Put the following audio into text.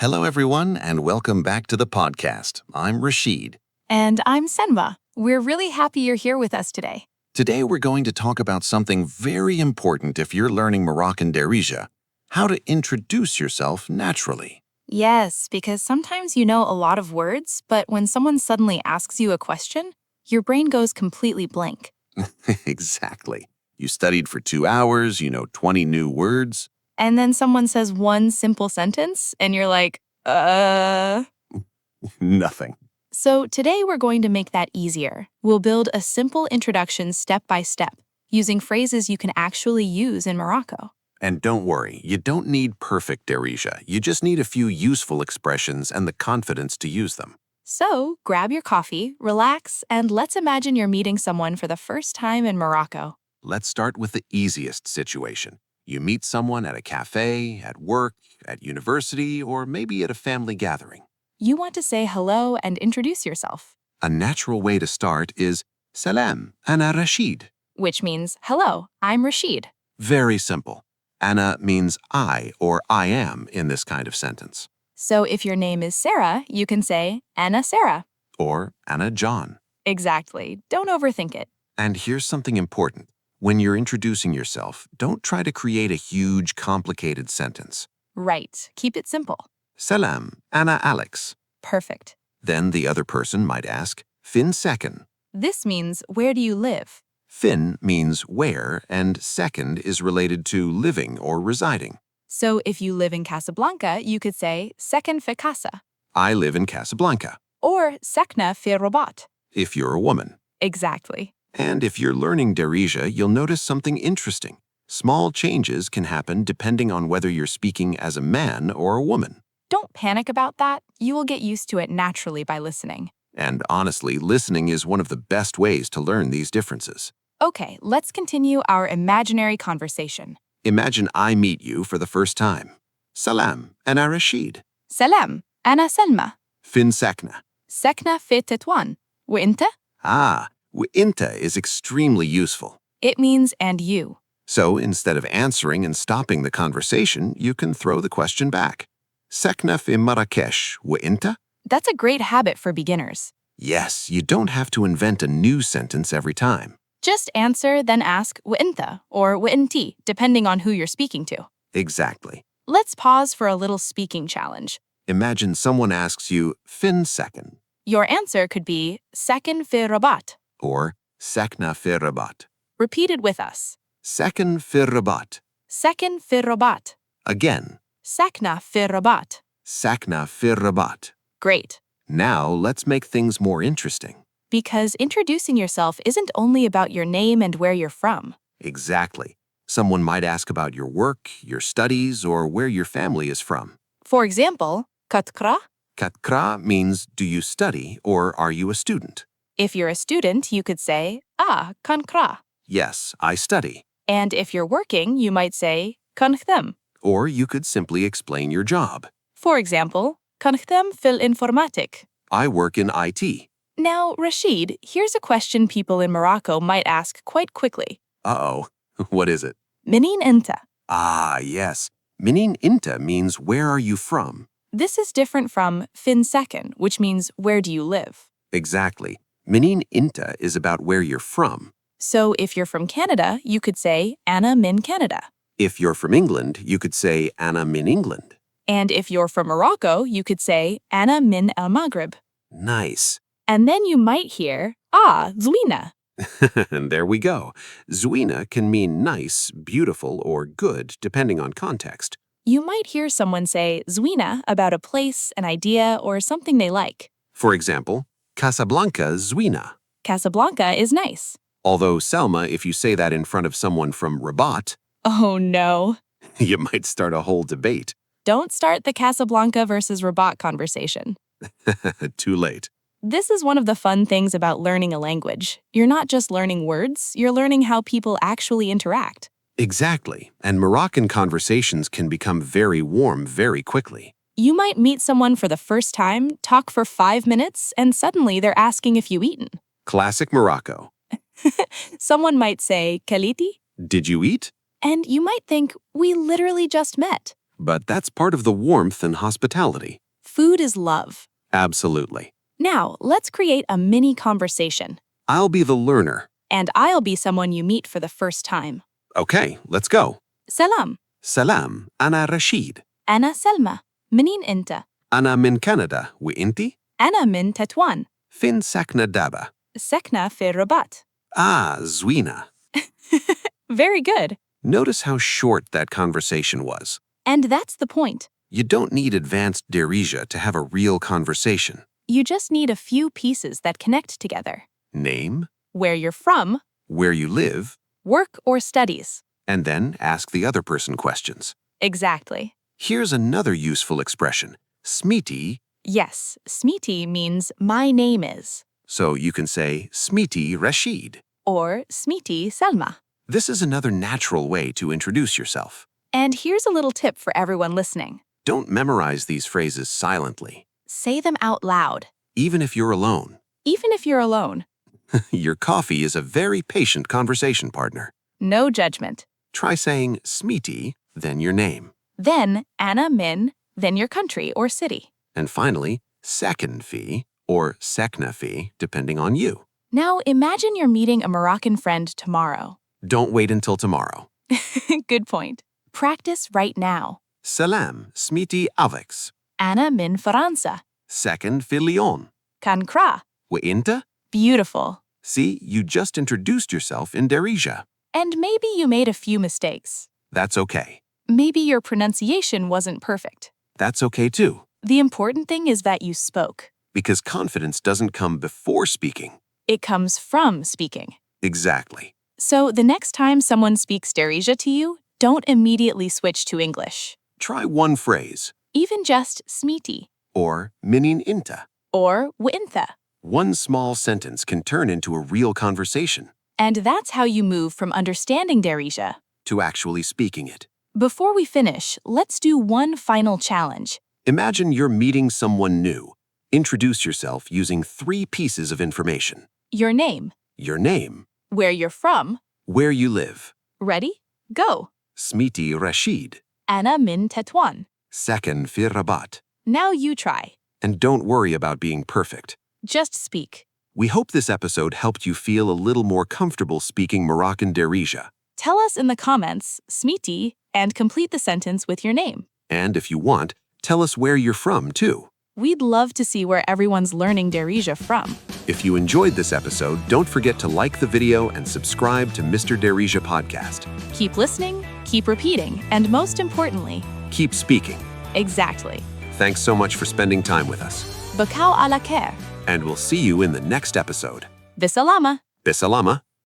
Hello, everyone, and welcome back to the podcast. I'm Rashid. And I'm Senma. We're really happy you're here with us today. Today, we're going to talk about something very important if you're learning Moroccan Darija: how to introduce yourself naturally. Yes, because sometimes you know a lot of words, but when someone suddenly asks you a question, your brain goes completely blank. Exactly. You studied for 2 hours, you know 20 new words. And then someone says one simple sentence, and you're like, Nothing. So today we're going to make that easier. We'll build a simple introduction step by step, using phrases you can actually use in Morocco. And don't worry, you don't need perfect Darija. You just need a few useful expressions and the confidence to use them. So grab your coffee, relax, and let's imagine you're meeting someone for the first time in Morocco. Let's start with the easiest situation. You meet someone at a cafe, at work, at university, or maybe at a family gathering. You want to say hello and introduce yourself, A natural way to start is Salam, Ana Rashid. which means, hello, I'm Rashid. Very simple. Ana means I or I am in this kind of sentence. So if your name is Sarah, you can say, Anna Sarah. Or Ana John. Exactly. Don't overthink it. And here's something important. When you're introducing yourself, don't try to create a huge, complicated sentence. Right. Keep it simple. Salam, Ana Alex. Perfect. Then the other person might ask, Fin Saken. This means, where do you live? Fin means where, and second is related to living or residing. So if you live in Casablanca, you could say, Saken fi Casa, I live in Casablanca, or Sakna fi Rabat. if you're a woman. Exactly. And if you're learning Darija, you'll notice something interesting. Small changes can happen depending on whether you're speaking as a man or a woman. Don't panic about that. You will get used to it naturally by listening. And honestly, listening is one of the best ways to learn these differences. Okay, let's continue our imaginary conversation. Imagine I meet you for the first time. Salam, Ana Rashid. Salam, Ana Selma. Fin Sakna. Sakna fi Tetouan. وإنت? Inta is extremely useful. It means and you. So instead of answering and stopping the conversation, you can throw the question back. Sakna fi Marrakesh, Inta? That's a great habit for beginners. Yes, you don't have to invent a new sentence every time. Just answer, then ask وإنت or وإنتي, depending on who you're speaking to. Exactly. Let's pause for a little speaking challenge. Imagine someone asks you, Fin Saken, Your answer could be Saken fi Rabat. or Sakna fi Rabat. Repeat it with us. Saken fi Rabat. Saken fi Rabat. Again, Sakna fi Rabat. Sakna fi Rabat. Great. Now let's make things more interesting. Because introducing yourself isn't only about your name and where you're from. Exactly. Someone might ask about your work, your studies, or where your family is from. For example, Katkra. Katkra means do you study or are you a student? If you're a student, you could say Kankra. Yes, I study. And if you're working, you might say Kankhdem. Or you could simply explain your job. For example, Kankhdem fil informatik. I work in IT. Now, Rashid, here's a question people in Morocco might ask quite quickly. Uh-oh, what is it? Minin enta. Yes. Minin Inta means where are you from? This is different from fin Saken, which means where do you live? Exactly. Minin Inta is about where you're from. So if you're from Canada, you could say Anna min Canada. If you're from England, you could say Ana min England. And if you're from Morocco, you could say Anna min el Maghrib. Nice. And then you might hear, Zwina. And there we go. Zwina can mean nice, beautiful, or good, depending on context. You might hear someone say Zwina about a place, an idea, or something they like. For example, Casablanca Zwina. Casablanca is nice. Although Selma, if you say that in front of someone from Rabat, Oh no. you might start a whole debate. Don't start the Casablanca versus Rabat conversation. Too late. This is one of the fun things about learning a language. You're not just learning words, you're learning how people actually interact. Exactly. And Moroccan conversations can become very warm very quickly. You might meet someone for the first time, talk for 5 minutes, and suddenly they're asking if you've eaten. Classic Morocco. Someone might say, Kaliti? Did you eat? And you might think, we literally just met. But that's part of the warmth and hospitality. Food is love. Absolutely. Now, let's create a mini conversation. I'll be the learner. And I'll be someone you meet for the first time. Okay, let's go. Salam. Salam, أنا رشيد. أنا سلمى. منين أنت؟ أنا من كندا وإنتي؟ أنا من تطوان. فين ساكنة دابا؟ ساكنة في الرباط. زوينة. Very good. Notice how short that conversation was. And that's the point. You don't need advanced Darija to have a real conversation. You just need a few pieces that connect together. Name, Where you're from, where you live, work or studies. and then ask the other person questions. Exactly. Here's another useful expression, Smiti, Yes, Smiti means my name is, so you can say Smiti Rashid. or Smiti Selma. This is another natural way to introduce yourself. And here's a little tip for everyone listening. Don't memorize these phrases silently, Say them out loud, even if you're alone. even if you're alone. Your coffee is a very patient conversation partner. No judgment. Try saying Smiti, then your name. Then Anna Min, then your country or city. And finally, Saken fee or Sekna fee, depending on you. Now imagine you're meeting a Moroccan friend tomorrow. Don't wait until tomorrow. Good point. Practice right now. Salam, Smiti Avex. Anna Min Faransa. Saken fi Lyon. Kankra. Wa'inta? Beautiful. See, you just introduced yourself in Darija. And maybe you made a few mistakes. That's okay. Maybe your pronunciation wasn't perfect. That's okay too, The important thing is that you spoke. because confidence doesn't come before speaking. It comes from speaking. Exactly. So the next time someone speaks Darija to you, don't immediately switch to English. Try one phrase, Even just Smiti or minin inta. or Wintha. One small sentence can turn into a real conversation And that's how you move from understanding Darija. to actually speaking it. Before we finish, let's do one final challenge. Imagine you're meeting someone new. Introduce yourself using 3 pieces of information. Your name, Your name, where you're from. where you live, Ready? Go. Smiti Rashid, Anna Min Tetwan. Saken fi Rabat. Now you try. And don't worry about being perfect. Just speak. We hope this episode helped you feel a little more comfortable speaking Moroccan Darija. Tell us in the comments, Smiti, and complete the sentence with your name. And if you want, tell us where you're from too. We'd love to see where everyone's learning Darija from. If you enjoyed this episode, don't forget to like the video and subscribe to Mr. Darija Podcast. Keep listening, keep repeating, and most importantly, Keep speaking. exactly. Thanks so much for spending time with us. Bakau ala khair. And we'll see you in the next episode. Bisalama. Bisalama.